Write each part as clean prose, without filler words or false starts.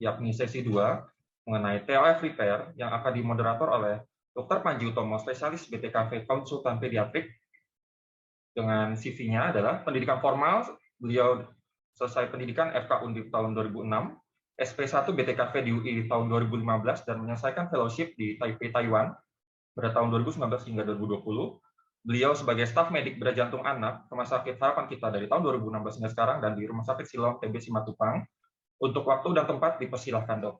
yakni sesi 2 mengenai TOF Repair yang akan dimoderator oleh Dr. Panji Utomo, spesialis BTKV konsultan pediatrik. Dengan CV-nya adalah pendidikan formal, beliau selesai pendidikan FK Undip tahun 2006, SP1 BTKV di UI tahun 2015, dan menyelesaikan fellowship di Taipei, Taiwan pada tahun 2019 hingga 2020. Beliau sebagai staf medik bedah jantung anak Rumah Sakit Harapan Kita dari tahun 2016 hingga sekarang, dan di Rumah Sakit Siloam TB Simatupang. Untuk waktu dan tempat dipersilahkan, Dok.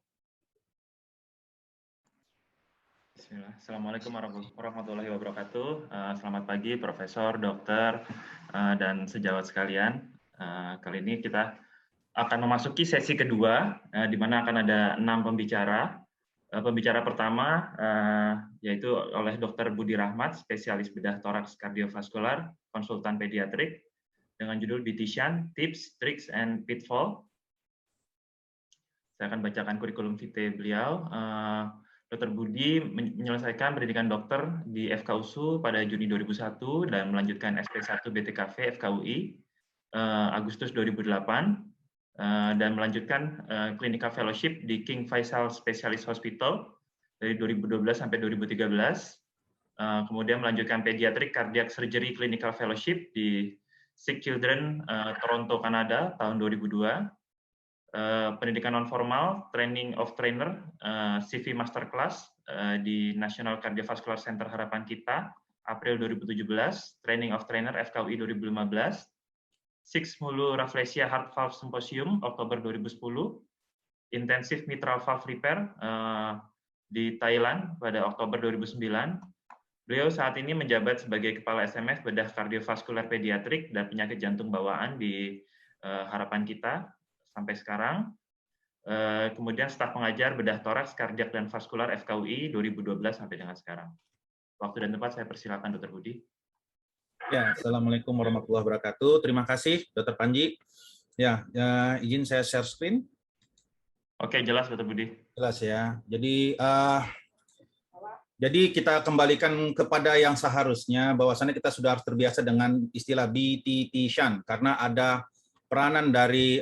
Bismillah. Assalamualaikum warahmatullahi wabarakatuh. Selamat pagi, Profesor, Dokter, dan sejawat sekalian. Kali ini kita akan memasuki sesi kedua, di mana akan ada 6 pembicara. Pembicara pertama yaitu oleh Dr. Budi Rahmat, spesialis bedah toraks kardiovaskular, konsultan pediatrik, dengan judul Beautician, Tips, Tricks, and Pitfall. Saya akan bacakan kurikulum vitae beliau. Dr. Budi menyelesaikan pendidikan dokter di FKUSU pada Juni 2001 dan melanjutkan SP1 BTKV FKUI Agustus 2008 dan melanjutkan clinical fellowship di King Faisal Specialist Hospital dari 2012 sampai 2013. Kemudian melanjutkan pediatric cardiac surgery clinical fellowship di Sick Children Toronto, Kanada tahun 2002. Pendidikan non formal, training of trainer, CV masterclass di National Cardiovascular Center Harapan Kita, April 2017, training of trainer FKUI 2015, Six Mulu Rafflesia Heart Valve Symposium, Oktober 2010, Intensive Mitral Valve Repair di Thailand pada Oktober 2009. Beliau saat ini menjabat sebagai Kepala SMF Bedah Kardiovaskular Pediatrik dan Penyakit Jantung Bawaan di Harapan Kita sampai sekarang. Kemudian staf pengajar bedah toraks, kardiak, dan vaskular FKUI 2012 sampai dengan sekarang. Waktu dan tempat saya persilakan Dr. Budi. Ya, Assalamualaikum warahmatullahi wabarakatuh. Terima kasih, Dr. Panji. Ya, izin saya share screen. Oke, jelas Dr. Budi. Jelas ya. Jadi kita kembalikan kepada yang seharusnya, bahwasannya kita sudah harus terbiasa dengan istilah beautician, karena ada peranan dari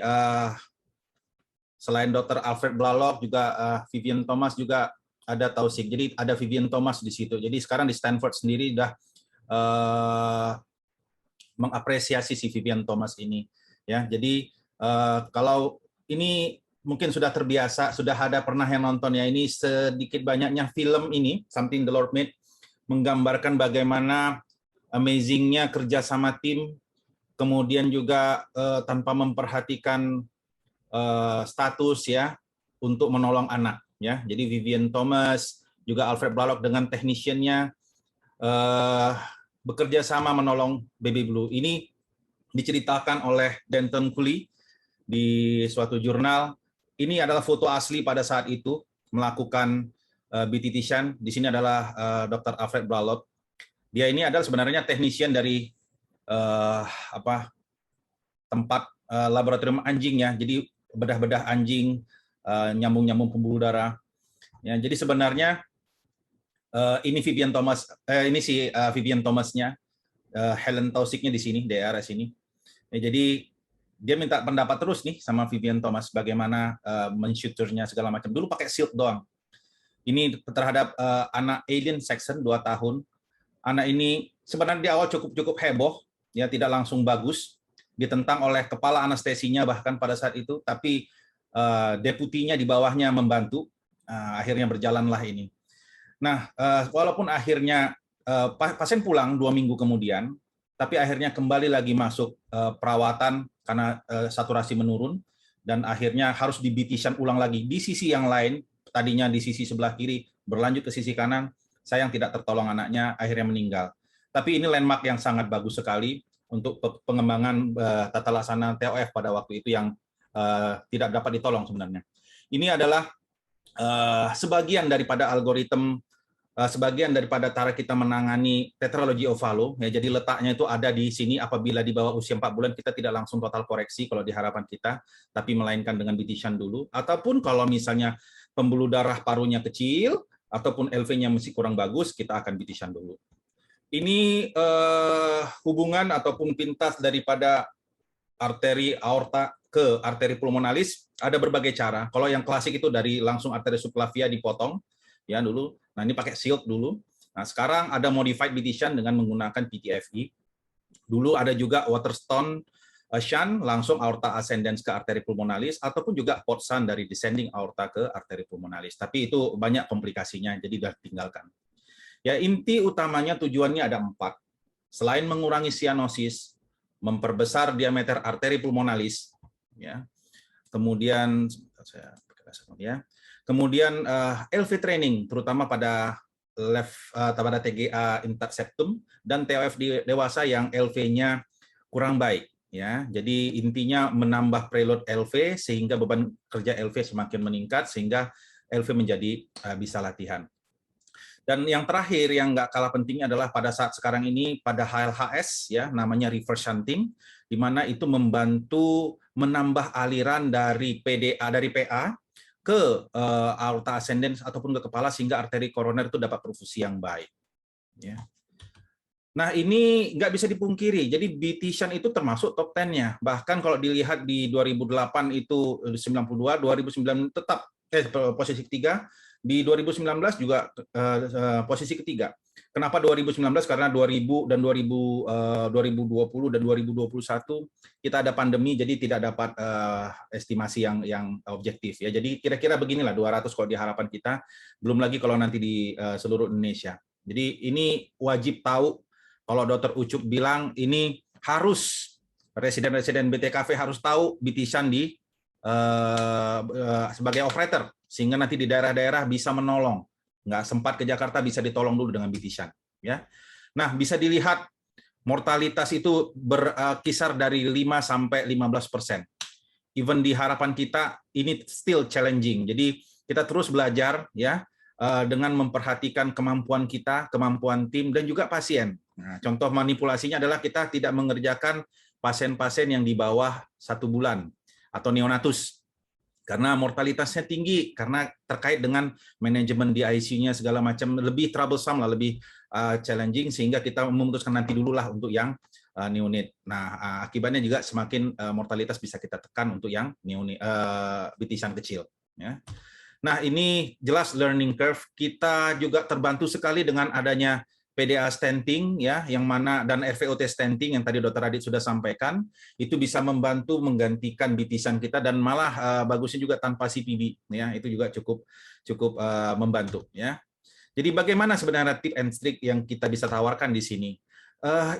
selain Dr. Alfred Blalock juga Vivian Thomas juga ada Tausik. Jadi ada Vivian Thomas di situ. Jadi sekarang di Stanford sendiri sudah mengapresiasi si Vivian Thomas ini. Ya, jadi kalau ini mungkin sudah terbiasa, sudah ada pernah yang nonton ya, ini sedikit banyaknya film ini Something the Lord Made menggambarkan bagaimana amazingnya kerja sama tim, kemudian juga tanpa memperhatikan status ya untuk menolong anak ya. Jadi Vivian Thomas juga Alfred Blalock dengan technician-nya bekerja sama menolong Baby Blue. Ini diceritakan oleh Denton Cooley di suatu jurnal. Ini adalah foto asli pada saat itu melakukan beautician. Di sini adalah Dr. Alfred Blalock. Dia ini adalah sebenarnya technician dari tempat laboratorium anjing ya, jadi bedah-bedah anjing, nyambung-nyambung pembuluh darah. Ya, jadi sebenarnya ini Vivian Thomas, ini si Vivian Thomasnya, Helen Tausiknya di sini, DRS ini. Ya, jadi dia minta pendapat terus nih sama Vivian Thomas bagaimana mensyuturnya segala macam. Dulu pakai shield doang. Ini terhadap anak Alien Saxon 2 tahun. Anak ini sebenarnya di awal cukup heboh, ya tidak langsung bagus, ditentang oleh kepala anestesinya bahkan pada saat itu, tapi deputinya di bawahnya membantu, akhirnya berjalanlah ini. Nah, walaupun akhirnya pasien pulang 2 minggu kemudian, tapi akhirnya kembali lagi masuk perawatan karena saturasi menurun, dan akhirnya harus dibitisian ulang lagi di sisi yang lain, tadinya di sisi sebelah kiri, berlanjut ke sisi kanan, sayang tidak tertolong anaknya, akhirnya meninggal. Tapi ini landmark yang sangat bagus sekali untuk pengembangan tata laksana TOF pada waktu itu yang tidak dapat ditolong sebenarnya. Ini adalah sebagian daripada algoritma, sebagian daripada cara kita menangani tetralogy ovalo. Ya, jadi letaknya itu ada di sini. Apabila di bawah usia 4 bulan kita tidak langsung total koreksi kalau di Harapan Kita, tapi melainkan dengan beautician dulu. Ataupun kalau misalnya pembuluh darah parunya kecil ataupun LV-nya masih kurang bagus, kita akan beautician dulu. Ini hubungan ataupun pintas daripada arteri aorta ke arteri pulmonalis ada berbagai cara. Kalau yang klasik itu dari langsung arteri subclavia dipotong ya dulu. Nah, ini pakai shield dulu. Nah, sekarang ada modified bitition dengan menggunakan PTFE. Dulu ada juga Waterstone shunt langsung aorta ascendens ke arteri pulmonalis, ataupun juga port shunt dari descending aorta ke arteri pulmonalis. Tapi itu banyak komplikasinya, jadi sudah tinggalkan. Ya, inti utamanya tujuannya ada 4. Selain mengurangi cyanosis, memperbesar diameter arteri pulmonalis, ya. Kemudian LV training, terutama pada pada TGA interceptum dan TOF di dewasa yang LV-nya kurang baik. Ya, jadi intinya menambah preload LV sehingga beban kerja LV semakin meningkat sehingga LV menjadi bisa latihan. Dan yang terakhir yang nggak kalah pentingnya adalah pada saat sekarang ini pada HLHS ya namanya reverse shunting, di mana itu membantu menambah aliran dari PDA dari PA ke aorta ascendens ataupun ke kepala sehingga arteri koroner itu dapat perfusi yang baik. Ya. Nah, ini nggak bisa dipungkiri. Jadi bitition itu termasuk top 10-nya. Bahkan kalau dilihat di 2008 itu 92, 2009 tetap posisi ketiga. Di 2019 juga posisi ketiga. Kenapa 2019? Karena 2000 dan 2020 dan 2021 kita ada pandemi, jadi tidak dapat estimasi yang objektif ya. Jadi kira-kira beginilah 200 kalau di harapan kita. Belum lagi kalau nanti di seluruh Indonesia. Jadi ini wajib tahu. Kalau Dr. Ucup bilang ini harus residen-residen BTKV harus tahu bitition di sebagai operator sehingga nanti di daerah-daerah bisa menolong. Nggak sempat ke Jakarta bisa ditolong dulu dengan bitition. Ya. Nah, bisa dilihat mortalitas itu berkisar dari 5 sampai 15%. Even di harapan kita ini still challenging. Jadi kita terus belajar ya dengan memperhatikan kemampuan kita, kemampuan tim dan juga pasien. Nah, contoh manipulasinya adalah kita tidak mengerjakan pasien-pasien yang di bawah 1 bulan atau neonatus. Karena mortalitasnya tinggi, karena terkait dengan manajemen di ICU-nya segala macam, lebih troublesome lah, lebih challenging, sehingga kita memutuskan nanti dulu lah untuk yang neonate. Nah, akibatnya juga semakin mortalitas bisa kita tekan untuk yang neonate, bitisan kecil. Ya. Nah, ini jelas learning curve. Kita juga terbantu sekali dengan adanya PDA stenting ya, yang mana dan RVOT stenting yang tadi Dr. Adit sudah sampaikan, itu bisa membantu menggantikan bitisan kita dan malah bagusnya juga tanpa CPB ya, itu juga cukup membantu ya. Jadi bagaimana sebenarnya tip and trick yang kita bisa tawarkan di sini?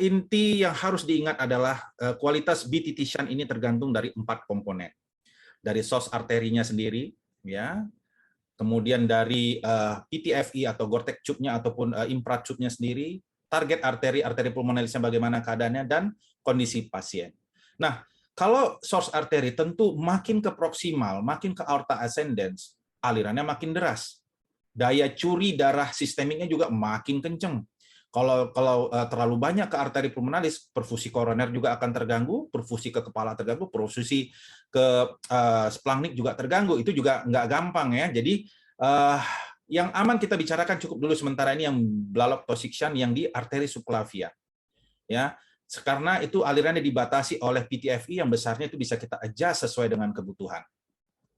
Inti yang harus diingat adalah kualitas bitition ini tergantung dari 4 komponen. Dari source arterinya sendiri ya, kemudian dari PTFE atau Gore-Tex tube-nya ataupun infra tube-nya sendiri, target arteri pulmonalisnya bagaimana keadaannya, dan kondisi pasien. Nah, kalau source arteri tentu makin ke proksimal, makin ke aorta ascendens, alirannya makin deras. Daya curi darah sistemiknya juga makin kenceng. Kalau terlalu banyak ke arteri pulmonalis, perfusi koroner juga akan terganggu, perfusi ke kepala terganggu, perfusi ke splangnik juga terganggu. Itu juga nggak gampang ya. Jadi yang aman kita bicarakan cukup dulu sementara ini yang Blalock toxic shunt yang di arteri subclavia. Ya, karena itu alirannya dibatasi oleh PTFE yang besarnya itu bisa kita adjust sesuai dengan kebutuhan.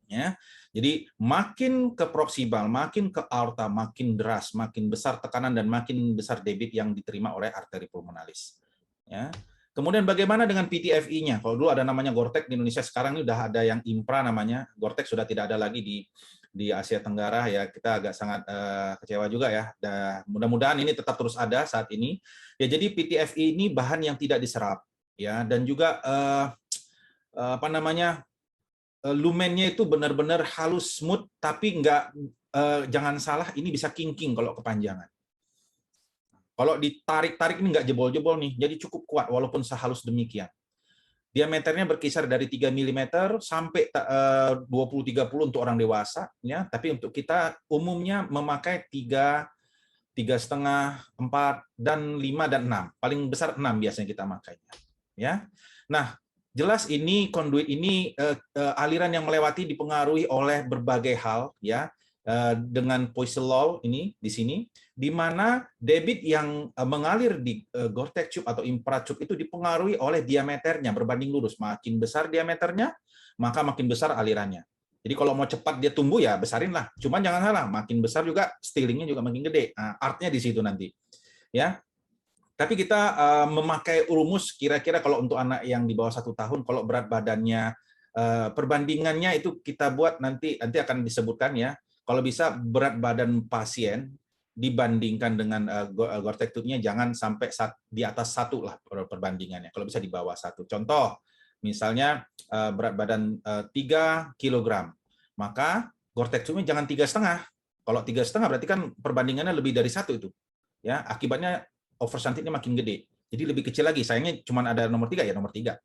Ya. Jadi makin ke proksimal, makin ke aorta, makin deras, makin besar tekanan dan makin besar debit yang diterima oleh arteri pulmonalis. Ya. Kemudian bagaimana dengan PTFE-nya? Kalau dulu ada namanya Gore-Tex di Indonesia, sekarang ini udah ada yang Impra namanya. Gore-Tex sudah tidak ada lagi di Asia Tenggara ya. Kita agak sangat kecewa juga ya. Mudah-mudahan ini tetap terus ada saat ini. Ya, jadi PTFE ini bahan yang tidak diserap ya, dan juga lumennya itu benar-benar halus, smooth, tapi jangan salah, ini bisa kinking kalau kepanjangan. Kalau ditarik-tarik ini nggak jebol-jebol nih, jadi cukup kuat walaupun sehalus demikian. Diameternya berkisar dari 3 mm sampai 20-30 untuk orang dewasa, ya. Tapi untuk kita umumnya memakai 3,5, 4, dan 5 dan 6. Paling besar 6 biasanya kita makainya. Ya. Nah, jelas ini konduit ini aliran yang melewati dipengaruhi oleh berbagai hal, ya. dengan Poisson law ini di sini, di mana debit yang mengalir di Gore-Tex tube atau infrared tube itu dipengaruhi oleh diameternya berbanding lurus. Makin besar diameternya, maka makin besar alirannya. Jadi kalau mau cepat dia tumbuh ya besarin lah. Cuman jangan salah, makin besar juga stealingnya juga makin gede. Nah, artnya di situ nanti. Ya, tapi kita memakai rumus kira-kira kalau untuk anak yang di bawah 1 tahun, kalau berat badannya perbandingannya itu kita buat nanti akan disebutkan ya. Kalau bisa berat badan pasien dibandingkan dengan Gore-Tex tube-nya jangan sampai di atas 1 lah perbandingannya. Kalau bisa di bawah 1. Contoh, misalnya berat badan 3 kg, maka Gore-Tex tube-nya jangan 3,5. Kalau 3,5 berarti kan perbandingannya lebih dari 1 itu. Ya, akibatnya overshunted-nya makin gede. Jadi lebih kecil lagi. Sayangnya cuma ada nomor 3 ya, nomor 3.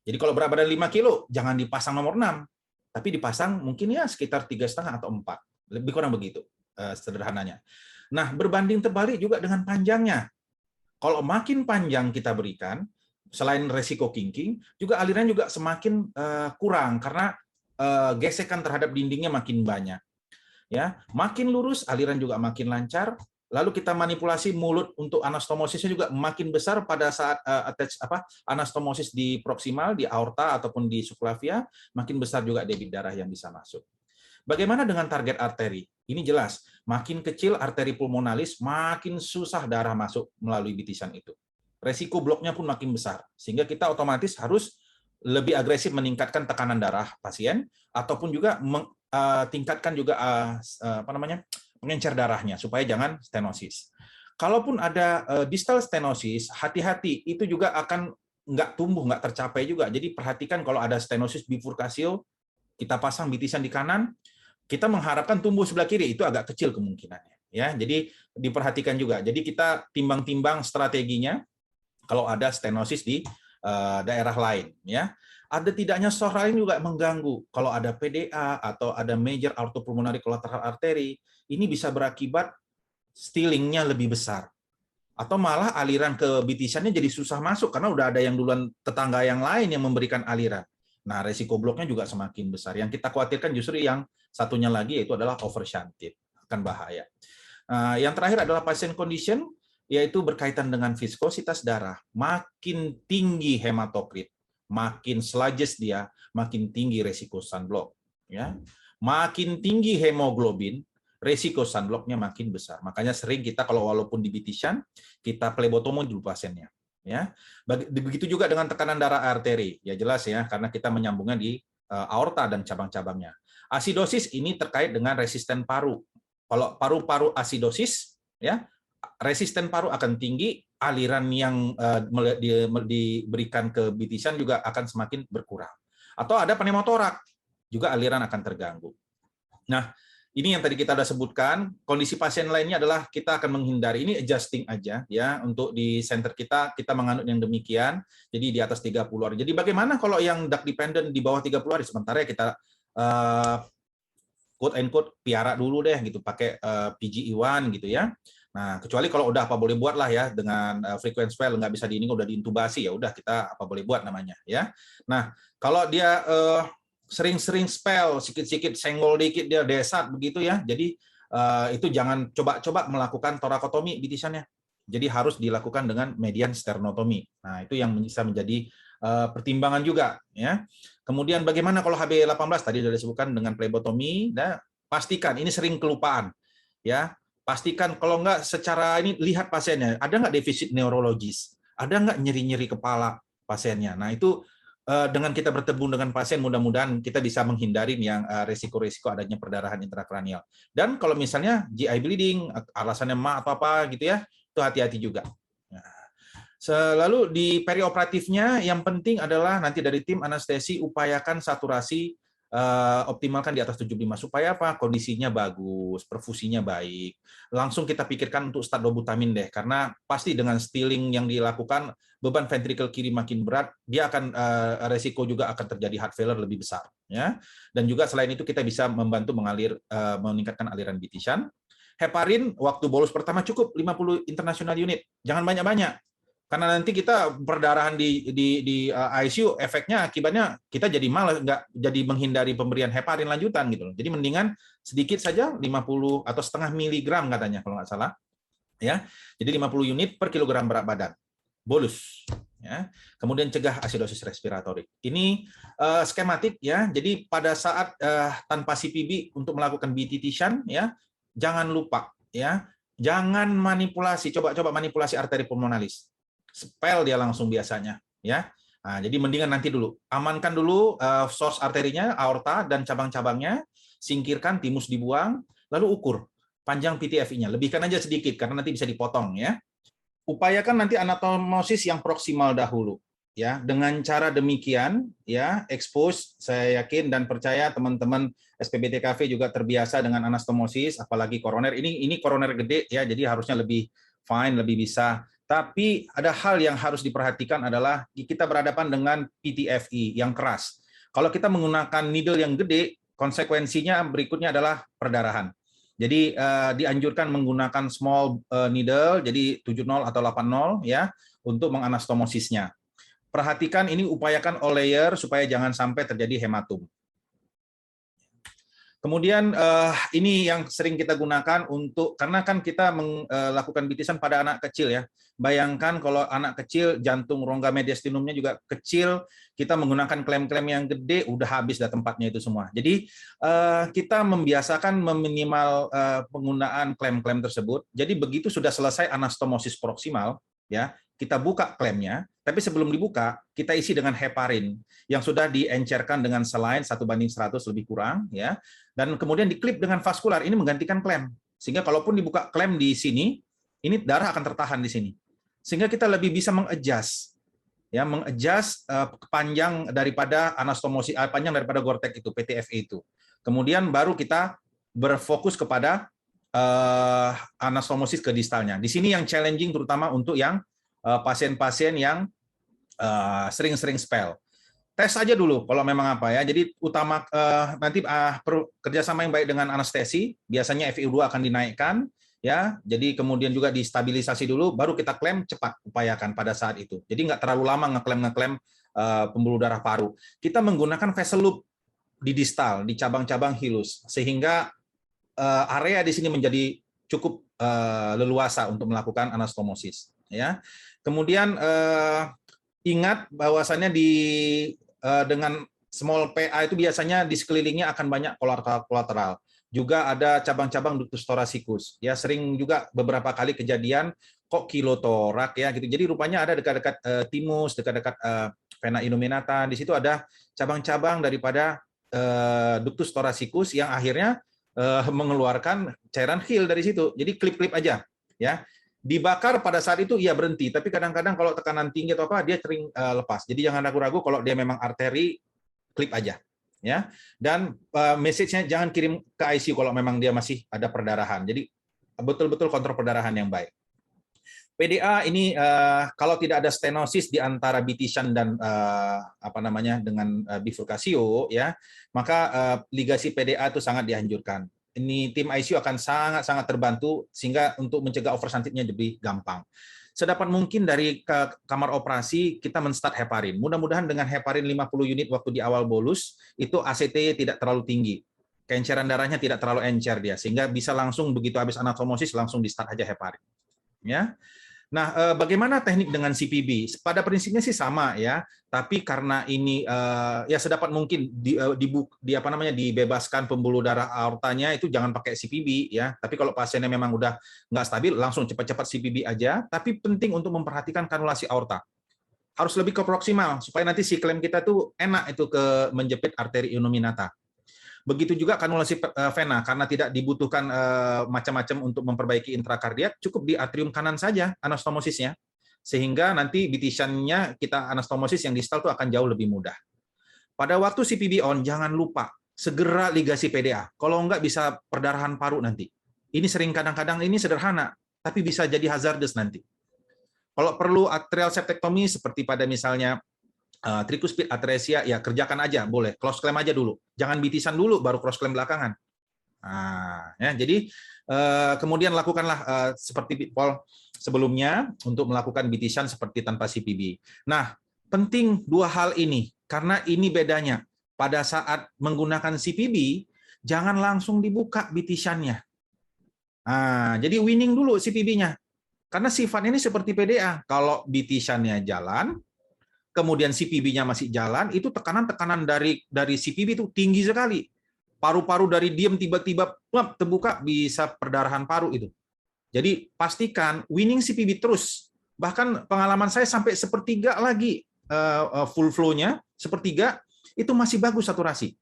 Jadi kalau berat badan 5 kilo, jangan dipasang nomor 6. Tapi dipasang mungkin ya sekitar 3,5 atau 4. Lebih kurang begitu sederhananya. Nah, berbanding terbalik juga dengan panjangnya. Kalau makin panjang kita berikan, selain resiko kinking, juga aliran juga semakin kurang karena gesekan terhadap dindingnya makin banyak. Ya, makin lurus aliran juga makin lancar. Lalu kita manipulasi mulut untuk anastomosisnya juga makin besar pada saat anastomosis di proksimal, di aorta ataupun di subclavia, makin besar juga debit darah yang bisa masuk. Bagaimana dengan target arteri? Ini jelas, makin kecil arteri pulmonalis, makin susah darah masuk melalui bitisan itu. Resiko bloknya pun makin besar, sehingga kita otomatis harus lebih agresif meningkatkan tekanan darah pasien, ataupun juga tingkatkan juga pengencer darahnya, supaya jangan stenosis. Kalaupun ada distal stenosis, hati-hati, itu juga akan nggak tumbuh, nggak tercapai juga. Jadi perhatikan kalau ada stenosis bifurkasio, kita pasang bitisan di kanan, kita mengharapkan tumbuh sebelah kiri, itu agak kecil kemungkinannya. Ya, jadi diperhatikan juga. Jadi kita timbang-timbang strateginya kalau ada stenosis di daerah lain. Ya, ada tidaknya source lain juga mengganggu. Kalau ada PDA atau ada major aortopulmonary collateral artery, ini bisa berakibat stealingnya lebih besar. Atau malah aliran ke bitisannya jadi susah masuk karena udah ada yang duluan tetangga yang lain yang memberikan aliran. Nah, resiko bloknya juga semakin besar. Yang kita khawatirkan justru yang satunya lagi yaitu adalah overshunted, akan bahaya. Yang terakhir adalah patient condition, yaitu berkaitan dengan viskositas darah. Makin tinggi hematokrit, makin sluggish dia, makin tinggi resiko sunblock. Ya, makin tinggi hemoglobin, resiko sunblocknya makin besar. Makanya sering kita kalau walaupun di bitisan, kita plebotomi dulu pasiennya. Ya, begitu juga dengan tekanan darah arteri, ya jelas ya, karena kita menyambungnya di aorta dan cabang-cabangnya. Asidosis ini terkait dengan resisten paru. Kalau paru-paru asidosis, ya resisten paru akan tinggi, aliran yang diberikan ke bitisan juga akan semakin berkurang. Atau ada pneumotorak, juga aliran akan terganggu. Nah, ini yang tadi kita sudah sebutkan. Kondisi pasien lainnya adalah kita akan menghindari, ini adjusting aja ya, untuk di center kita menganut yang demikian, jadi di atas 30 hari. Jadi bagaimana kalau yang duct dependent di bawah 30 hari? Sementara ya kita quote and quote piara dulu deh gitu, pakai PGE1 gitu ya. Nah, kecuali kalau udah apa boleh buat lah ya, dengan frequent spell nggak bisa ini udah diintubasi, ya udah kita apa boleh buat namanya ya. Nah, kalau dia sering-sering spell, sikit-sikit senggol dikit dia desat begitu ya. Jadi itu jangan coba-coba melakukan torakotomi bitisannya. Jadi harus dilakukan dengan median sternotomi. Nah, itu yang bisa menjadi pertimbangan juga ya. Kemudian bagaimana kalau HB18 tadi sudah disebutkan dengan plebotomi, nah, pastikan ini sering kelupaan ya. Pastikan kalau enggak secara ini lihat pasiennya, ada nggak defisit neurologis, ada nggak nyeri-nyeri kepala pasiennya. Nah, itu dengan kita bertemu dengan pasien, mudah-mudahan kita bisa menghindari yang resiko-resiko adanya perdarahan intrakranial. Dan kalau misalnya GI bleeding, alasannya atau apa gitu ya, itu hati-hati juga. Lalu di perioperatifnya yang penting adalah nanti dari tim anestesi upayakan saturasi optimalkan di atas 75 supaya apa? Kondisinya bagus, perfusinya baik. Langsung kita pikirkan untuk start dobutamin deh, karena pasti dengan stealing yang dilakukan beban ventricle kiri makin berat, dia akan resiko juga akan terjadi heart failure lebih besar ya. Dan juga selain itu kita bisa membantu meningkatkan aliran bitisan. Heparin waktu bolus pertama cukup 50 international unit, jangan banyak-banyak. Karena nanti kita perdarahan di ICU, efeknya akibatnya kita jadi malas, nggak jadi menghindari pemberian heparin lanjutan gitu loh. Jadi mendingan sedikit saja, 50 atau setengah miligram katanya kalau nggak salah, ya. Jadi 50 unit per kilogram berat badan, bolus. Ya. Kemudian cegah asidosis respiratorik. Ini skematik ya. Jadi pada saat tanpa CPB untuk melakukan BTT-shunt ya, jangan lupa ya, jangan manipulasi, coba manipulasi arteri pulmonalis. Spell dia langsung biasanya ya. Nah, jadi mendingan nanti dulu amankan dulu source arterinya, aorta dan cabang-cabangnya, singkirkan, timus dibuang, lalu ukur panjang PTFI-nya, lebihkan aja sedikit karena nanti bisa dipotong ya. Upayakan nanti anatomosis yang proksimal dahulu ya. Dengan cara demikian ya, expose, saya yakin dan percaya teman-teman SPBTKV juga terbiasa dengan anastomosis, apalagi koroner. Ini koroner gede ya, jadi harusnya lebih fine, lebih bisa. Tapi ada hal yang harus diperhatikan adalah kita berhadapan dengan PTFE yang keras. Kalau kita menggunakan needle yang gede, konsekuensinya berikutnya adalah perdarahan. Jadi dianjurkan menggunakan small needle, jadi 70 atau 80 ya, untuk menganastomosisnya. Perhatikan ini, upayakan all layer supaya jangan sampai terjadi hematom. Kemudian ini yang sering kita gunakan untuk, karena kan kita melakukan bitisan pada anak kecil ya. Bayangkan kalau anak kecil, jantung rongga mediastinumnya juga kecil, kita menggunakan klem-klem yang gede, udah habis dah tempatnya itu semua. Jadi kita membiasakan meminimal penggunaan klem-klem tersebut. Jadi begitu sudah selesai anastomosis proksimal, ya, kita buka klemnya, tapi sebelum dibuka, kita isi dengan heparin yang sudah diencerkan dengan selain 1:100 lebih kurang, ya, dan kemudian diklip dengan vaskular, ini menggantikan klem. Sehingga kalaupun dibuka klem di sini, ini darah akan tertahan di sini. Sehingga kita lebih bisa mengadjust, ya, mengadjust panjang daripada anastomosis, panjang daripada Gore-Tex itu, PTFE itu. Kemudian baru kita berfokus kepada anastomosis ke distalnya. Di sini yang challenging terutama untuk yang pasien-pasien yang sering-sering spell. Tes aja dulu kalau memang apa ya. Jadi utama nanti kerjasama yang baik dengan anestesi, biasanya FiO2 akan dinaikkan ya. Jadi kemudian juga distabilisasi dulu, baru kita klaim cepat, upayakan pada saat itu. Jadi nggak terlalu lama ngeklaim pembuluh darah paru. Kita menggunakan vessel loop di distal, di cabang-cabang hilus, sehingga area di sini menjadi cukup leluasa untuk melakukan anastomosis ya. Kemudian ingat bahwasannya dengan small PA itu biasanya di sekelilingnya akan banyak kolateral. Juga ada cabang-cabang ductus thoracicus. Ya, sering juga beberapa kali kejadian kok kilotorak ya gitu. Jadi rupanya ada dekat-dekat timus, dekat-dekat vena innominata. Di situ ada cabang-cabang daripada ductus thoracicus yang akhirnya mengeluarkan cairan Hill dari situ. Jadi klip-klip aja ya. Dibakar pada saat itu ia berhenti, tapi kadang-kadang kalau tekanan tinggi atau apa dia sering lepas. Jadi jangan ragu-ragu, kalau dia memang arteri, klip aja ya. Dan message-nya jangan kirim ke ICU kalau memang dia masih ada perdarahan. Jadi betul-betul kontrol perdarahan yang baik. PDA ini kalau tidak ada stenosis di antara bitisan dan dengan bifurkasio ya, maka ligasi PDA itu sangat dianjurkan. Ini tim ICU akan sangat-sangat terbantu sehingga untuk mencegah oversuntiknya lebih gampang. Sedapat mungkin dari kamar operasi kita men-start heparin. Mudah-mudahan dengan heparin 50 unit waktu di awal bolus itu ACT tidak terlalu tinggi. Keenceran darahnya tidak terlalu encer dia, sehingga bisa langsung begitu habis anastomosis langsung di-start aja heparin. Ya. Nah, bagaimana teknik dengan CPB? Pada prinsipnya sih sama ya, tapi karena ini ya sedapat mungkin dibebaskan pembuluh darah aortanya itu jangan pakai CPB ya. Tapi kalau pasiennya memang udah nggak stabil, langsung cepat-cepat CPB aja. Tapi penting untuk memperhatikan kanulasi aorta. Harus lebih ke proksimal supaya nanti si klaim kita tuh enak itu ke menjepit arteri innominata. Begitu juga kanulasi vena, karena tidak dibutuhkan macam-macam untuk memperbaiki intrakardiak, cukup di atrium kanan saja anastomosisnya, sehingga nanti bitisannya kita anastomosis yang distal itu akan jauh lebih mudah. Pada waktu CPB on, jangan lupa segera ligasi PDA. Kalau enggak bisa perdarahan paru nanti. Ini sering kadang-kadang ini sederhana, tapi bisa jadi hazardous nanti. Kalau perlu atrial septektomi seperti pada misalnya tricuspid atresia, ya kerjakan aja, boleh. Close clamp aja dulu. Jangan bitisan dulu, baru cross clamp belakangan. Nah, ya, jadi kemudian lakukanlah seperti Paul sebelumnya untuk melakukan BT shunt seperti tanpa CPB. Nah, penting dua hal ini karena ini bedanya. Pada saat menggunakan CPB, jangan langsung dibuka BT shunt-nya. Nah, jadi winning dulu CPB-nya. Karena sifat ini seperti PDA. Kalau BT shunt-nya jalan, kemudian CPB-nya masih jalan, itu tekanan-tekanan dari CPB itu tinggi sekali. Paru-paru dari diam tiba-tiba terbuka, bisa perdarahan paru itu. Jadi pastikan winning CPB terus. Bahkan pengalaman saya sampai sepertiga lagi full flow-nya, sepertiga itu masih bagus saturasi.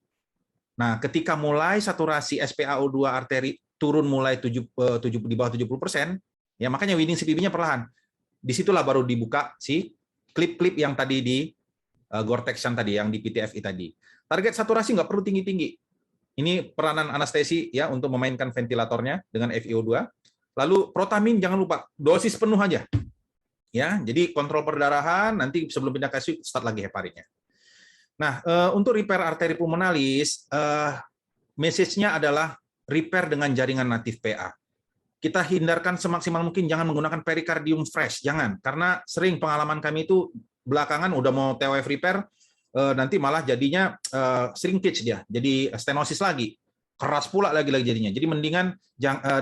Nah, ketika mulai saturasi SpAO2 arteri turun mulai di bawah 70%, ya makanya winning CPB-nya perlahan. Disitulah baru dibuka si klip-klip yang tadi di Gore-Tex shunt tadi, yang di PTFE tadi. Target saturasi nggak perlu tinggi-tinggi. Ini peranan anestesi ya untuk memainkan ventilatornya dengan FiO2. Lalu protamin jangan lupa dosis penuh aja. Ya, jadi kontrol perdarahan, nanti sebelum pindah ke ICU start lagi heparinnya. Nah, untuk repair arteri pulmonalis, message-nya adalah repair dengan jaringan natif PA. Kita hindarkan semaksimal mungkin jangan menggunakan perikardium fresh, jangan. Karena sering pengalaman kami itu belakangan udah mau TOF repair, nanti malah jadinya shrinkage dia, jadi stenosis lagi, keras pula lagi jadinya. Jadi mendingan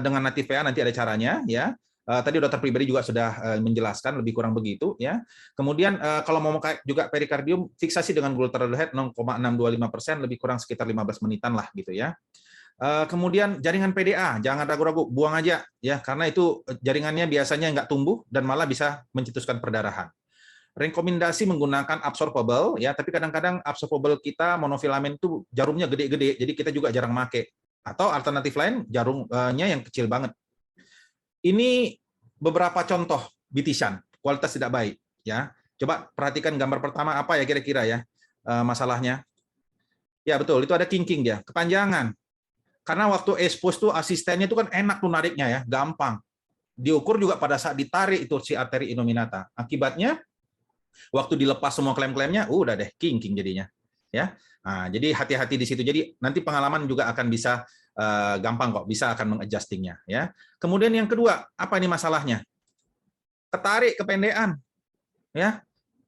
dengan natif PA nanti ada caranya ya. Tadi dokter pribadi juga sudah menjelaskan lebih kurang begitu ya. Kemudian kalau mau juga perikardium, fiksasi dengan glutathione head 0,625%, lebih kurang sekitar 15 menitan lah gitu ya. Kemudian jaringan PDA, jangan ragu-ragu, buang aja ya, karena itu jaringannya biasanya nggak tumbuh dan malah bisa mencetuskan perdarahan. Rekomendasi menggunakan absorbable ya, tapi kadang-kadang absorbable kita monofilamen itu jarumnya gede-gede, jadi kita juga jarang make. Atau alternatif lain jarumnya yang kecil banget. Ini beberapa contoh BT shunt, kualitas tidak baik ya. Coba perhatikan gambar pertama apa ya kira-kira ya masalahnya. Ya betul, itu ada kinking dia, kepanjangan. Karena waktu expose tuh asistennya itu kan enak tuh nariknya ya, gampang. Diukur juga pada saat ditarik itu si arteri innominata. Akibatnya waktu dilepas semua klaim-klaimnya, udah deh kinking jadinya, ya. Nah, jadi hati-hati di situ. Jadi nanti pengalaman juga akan bisa gampang kok, bisa akan mengadjustingnya, ya. Kemudian yang kedua, apa ini masalahnya? Ketarik kependekan, ya.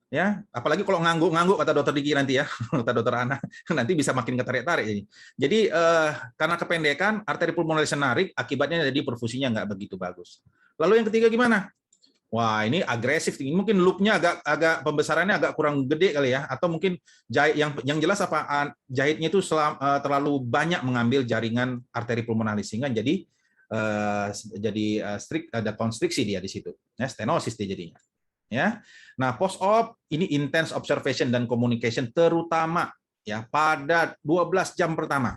Ya, apalagi kalau ngangguk kata dokter Diki nanti ya, kata dokter Ana, nanti bisa makin ketarik-tarik. Jadi karena kependekan, arteri pulmonalis narik, akibatnya jadi perfusinya nggak begitu bagus. Lalu yang ketiga gimana? Wah, ini agresif, mungkin loopnya agak pembesarannya agak kurang gede kali ya, atau mungkin jahit yang jelas apa jahitnya itu terlalu banyak mengambil jaringan arteri pulmonalis sehingga jadi strict, ada konstriksi dia di situ, ya, stenosis dia jadinya. Ya, nah post op ini intense observation dan communication terutama ya pada 12 jam pertama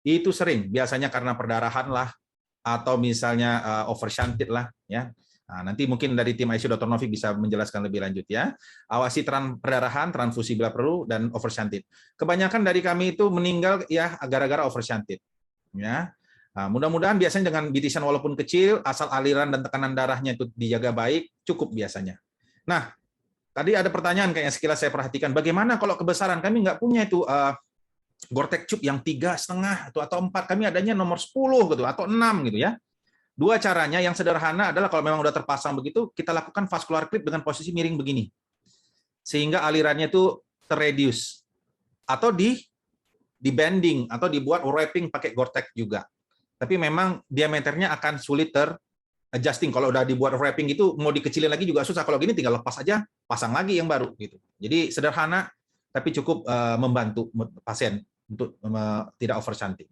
itu sering biasanya karena perdarahan lah atau misalnya overshunted lah ya. Nah, nanti mungkin dari tim ICU Dr. Novik bisa menjelaskan lebih lanjut ya. Awasi perdarahan, transfusi bila perlu, dan overshunted. Kebanyakan dari kami itu meninggal ya gara-gara overshunted. Ya. Nah, mudah-mudahan biasanya dengan BT shunt walaupun kecil, asal aliran dan tekanan darahnya itu dijaga baik, cukup biasanya. Nah, tadi ada pertanyaan kayaknya sekilas saya perhatikan, bagaimana kalau kebesaran? Kami nggak punya itu Gore-Tex tube yang 3,5 atau 4, kami adanya nomor 10 gitu atau 6 gitu ya. Dua caranya, yang sederhana adalah kalau memang udah terpasang begitu, kita lakukan vascular clip dengan posisi miring begini. Sehingga alirannya itu terreduce. Atau di bending, atau dibuat wrapping pakai Gore-Tex juga. Tapi memang diameternya akan sulit adjusting. Kalau udah dibuat wrapping itu, mau dikecilin lagi juga susah. Kalau gini tinggal lepas aja, pasang lagi yang baru. Gitu. Jadi sederhana, tapi cukup membantu pasien untuk tidak overshunting.